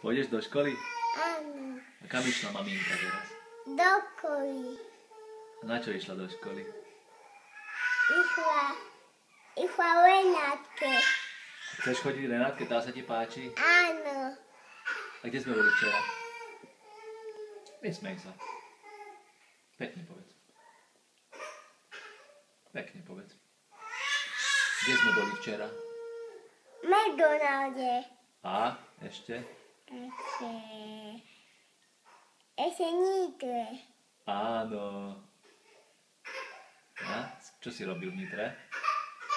Pôjdeš do školy? Áno. A kam išla maminka teraz? Do školy. A na čo išla do školy? Išla Renátke. Chceš chodiť Renátke, tá sa ti páči? Áno. A kde sme boli včera? Nesmej sa. Pekne povedz. Pekne povedz. Kde sme boli včera? V McDonalde. A ešte? Ešte Nitre. Áno. A čo si robil v Nitre?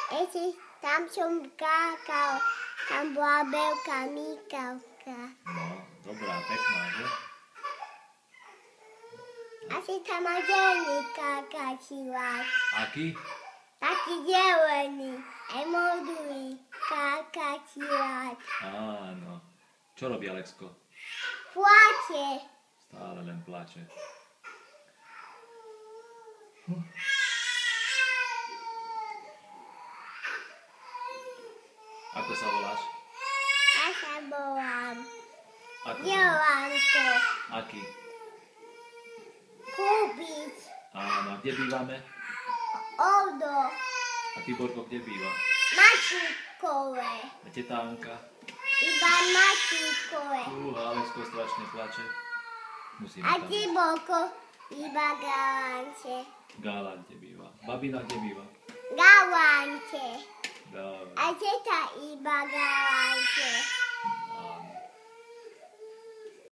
Ešte tam som skákal. Tam bola veľká Mikavka. No, dobrá, pekná, že? Asi tam má zelený skákačivák. Aký? Taký zelený. Aj modrý skákačivák. Áno. Čo robí Alexko? Plače. Stále len plače. Ako sa voláš? Ja sa volám Ako sa voláš? Jolanko. Aký? Kubič. Áno, a kde bývame? Odo. A ty, Borko, kde býva? Matúkové. A teta Anka? Iba Matúkové. Alexko strašne plače. Musíme A tam ty, ísť. Boko, iba Galante. Galante býva. Babina kde býva? Galante. Dobre. A teta iba Galante. Áno.